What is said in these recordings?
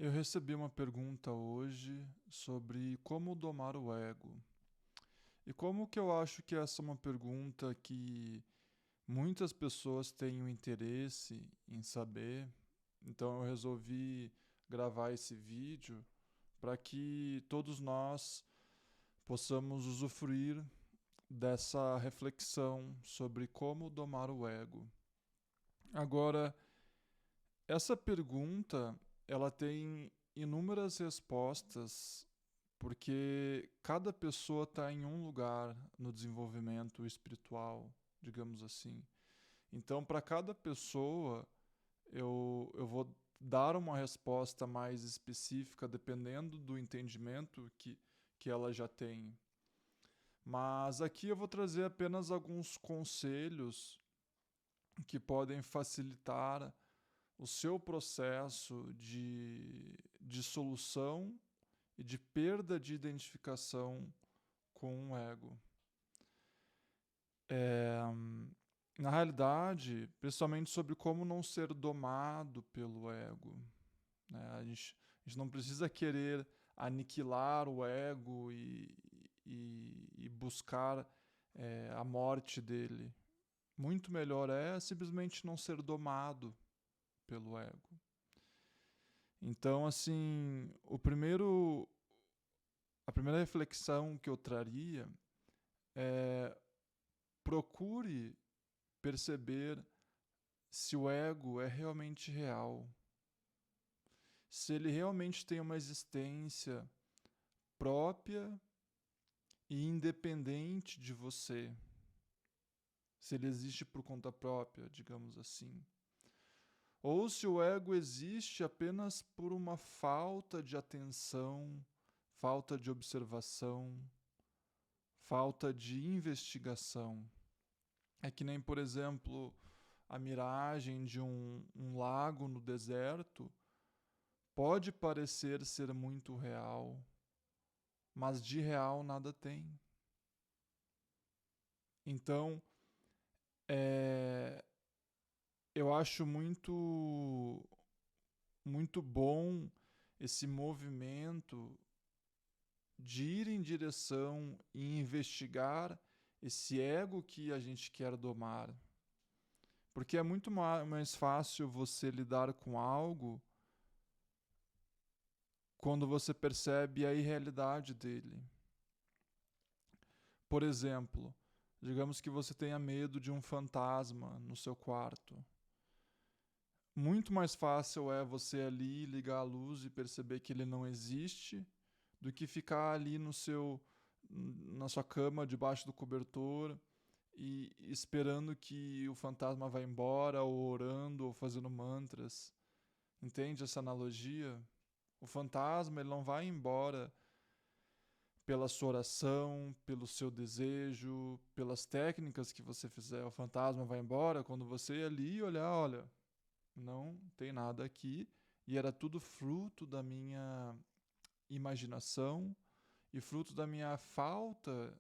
Eu recebi uma pergunta hoje sobre como domar o ego. E como que eu acho que essa é uma pergunta que muitas pessoas têm um interesse em saber. Então eu resolvi gravar esse vídeo para que todos nós possamos usufruir dessa reflexão sobre como domar o ego. Agora, essa pergunta, ela tem inúmeras respostas, porque cada pessoa está em um lugar no desenvolvimento espiritual, digamos assim. Então, para cada pessoa, eu vou dar uma resposta mais específica, dependendo do entendimento que ela já tem. Mas aqui eu vou trazer apenas alguns conselhos que podem facilitar o seu processo de solução e de perda de identificação com o ego. É, na realidade, principalmente sobre como não ser domado pelo ego. Né? A gente não precisa querer aniquilar o ego e buscar a morte dele. Muito melhor é simplesmente não ser domado pelo ego. Então, assim, a primeira reflexão que eu traria é procure perceber se o ego é realmente real, se ele realmente tem uma existência própria e independente de você, se ele existe por conta própria, digamos assim. Ou se o ego existe apenas por uma falta de atenção, falta de observação, falta de investigação. É que nem, por exemplo, a miragem de um lago no deserto pode parecer ser muito real, mas de real nada tem. Então, é, eu acho muito bom esse movimento de ir em direção e investigar esse ego que a gente quer domar. Porque é muito mais fácil você lidar com algo quando você percebe a irrealidade dele. Por exemplo, digamos que você tenha medo de um fantasma no seu quarto. Muito mais fácil é você ali ligar a luz e perceber que ele não existe do que ficar ali na sua cama debaixo do cobertor e esperando que o fantasma vá embora, ou orando, ou fazendo mantras. Entende essa analogia? O fantasma ele não vai embora pela sua oração, pelo seu desejo, pelas técnicas que você fizer. O fantasma vai embora quando você ir ali e olhar, olha, não tem nada aqui e era tudo fruto da minha imaginação e fruto da minha falta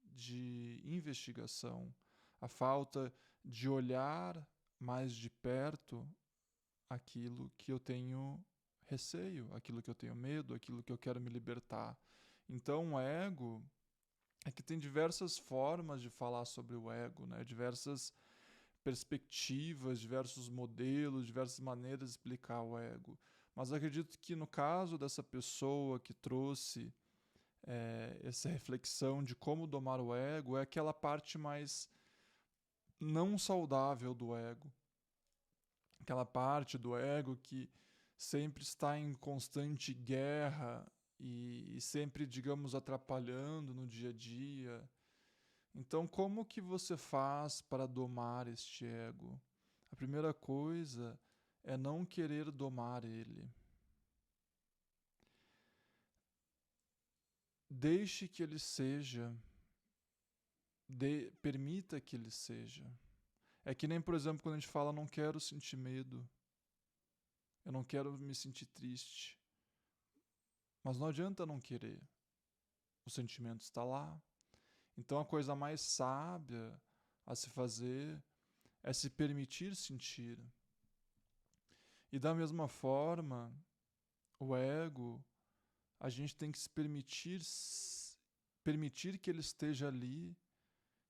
de investigação, a falta de olhar mais de perto aquilo que eu tenho receio, aquilo que eu tenho medo, aquilo que eu quero me libertar. Então, o ego é que tem diversas formas de falar sobre o ego, né? Diversas perspectivas, diversos modelos, diversas maneiras de explicar o ego. Mas acredito que no caso dessa pessoa que trouxe essa reflexão de como domar o ego, é aquela parte mais não saudável do ego. Aquela parte do ego que sempre está em constante guerra e sempre, digamos, atrapalhando no dia a dia. Então, como que você faz para domar este ego? A primeira coisa é não querer domar ele. Deixe que ele seja, permita que ele seja. É que nem, por exemplo, quando a gente fala não quero sentir medo, eu não quero me sentir triste. Mas não adianta não querer. O sentimento está lá. Então a coisa mais sábia a se fazer é se permitir sentir. E da mesma forma, O ego, a gente tem que se permitir que ele esteja ali,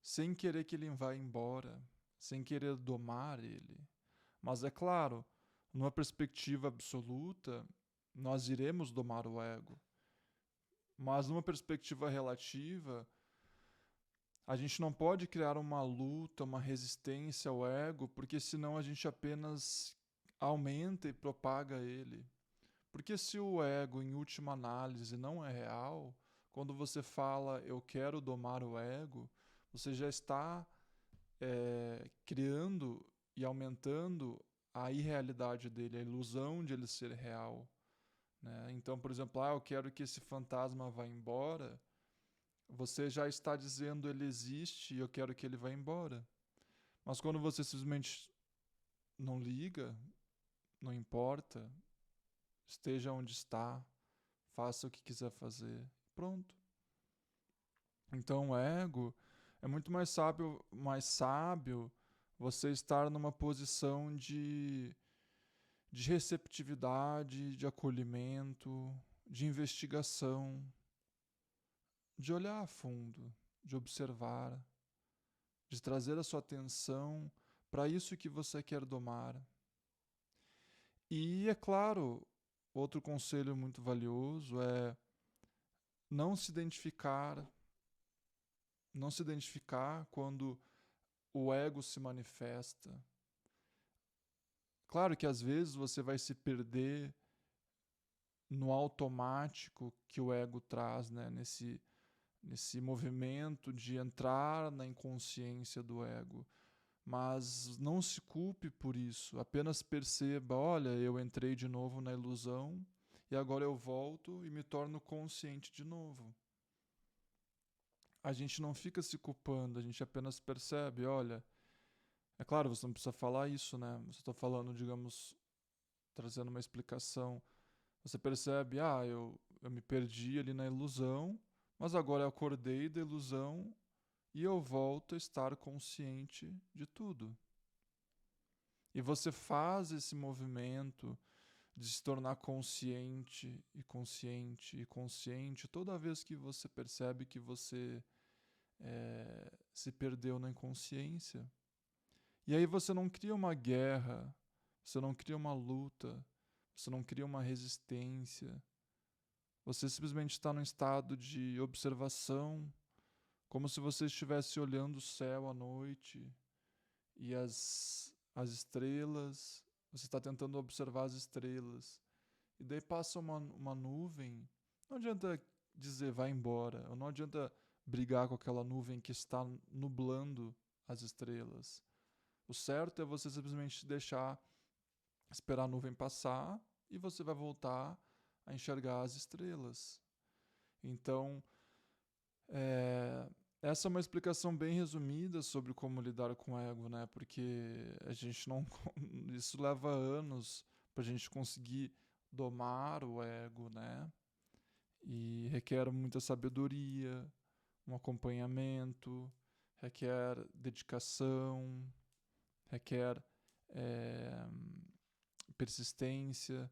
sem querer que ele vá embora, sem querer domar ele. Mas é claro, numa perspectiva absoluta, nós iremos domar o ego. Mas numa perspectiva relativa, a gente não pode criar uma luta, uma resistência ao ego, porque senão a gente apenas aumenta e propaga ele. Porque se o ego, em última análise, não é real, quando você fala eu quero domar o ego, você já está criando e aumentando a irrealidade dele, a ilusão de ele ser real. Né? Então, por exemplo, eu quero que esse fantasma vá embora, você já está dizendo ele existe e eu quero que ele vá embora. Mas quando você simplesmente não liga, não importa, esteja onde está, faça o que quiser fazer, pronto. Então o ego é muito mais sábio você estar numa posição de receptividade, de acolhimento, de investigação, de olhar a fundo, de observar, de trazer a sua atenção para isso que você quer domar. E é claro, outro conselho muito valioso é não se identificar, não se identificar quando o ego se manifesta. Claro que às vezes você vai se perder no automático que o ego traz, né? Nesse movimento de entrar na inconsciência do ego. Mas não se culpe por isso, apenas perceba, olha, eu entrei de novo na ilusão e agora eu volto e me torno consciente de novo. A gente não fica se culpando, a gente apenas percebe, olha, é claro, você não precisa falar isso, né? Você está falando, digamos, trazendo uma explicação. Você percebe, eu me perdi ali na ilusão, mas agora eu acordei da ilusão e eu volto a estar consciente de tudo. E você faz esse movimento de se tornar consciente e consciente e consciente toda vez que você percebe que você se perdeu na inconsciência. E aí você não cria uma guerra, você não cria uma luta, você não cria uma resistência. Você simplesmente está num estado de observação, como se você estivesse olhando o céu à noite e as estrelas. Você está tentando observar as estrelas. E daí passa uma nuvem. Não adianta dizer vai embora, ou não adianta brigar com aquela nuvem que está nublando as estrelas. O certo é você simplesmente esperar a nuvem passar e você vai voltar a enxergar as estrelas. Então, essa é uma explicação bem resumida sobre como lidar com o ego, né? Porque a gente não. Isso leva anos para a gente conseguir domar o ego, né? E requer muita sabedoria, um acompanhamento, requer dedicação, requer persistência.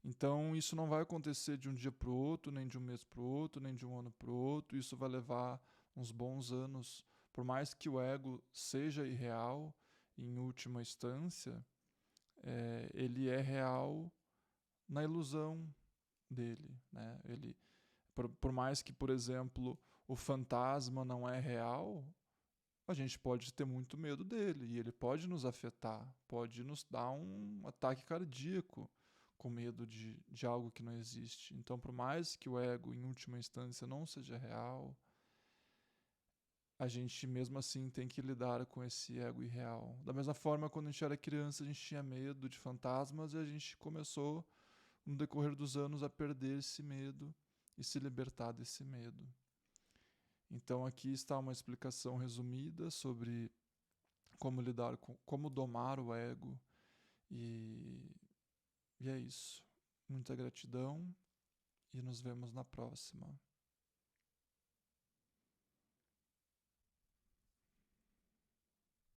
Então, isso não vai acontecer de um dia para o outro, nem de um mês para o outro, nem de um ano para o outro. Isso vai levar uns bons anos. Por mais que o ego seja irreal, em última instância, ele é real na ilusão dele. Né? Por mais que, por exemplo, o fantasma não é real, a gente pode ter muito medo dele e ele pode nos afetar, pode nos dar um ataque cardíaco com medo de algo que não existe. Então, por mais que o ego, em última instância, não seja real, a gente mesmo assim tem que lidar com esse ego irreal. Da mesma forma, quando a gente era criança, a gente tinha medo de fantasmas e a gente começou, no decorrer dos anos, a perder esse medo e se libertar desse medo. Então aqui está uma explicação resumida sobre como domar o ego e é isso. Muita gratidão e nos vemos na próxima.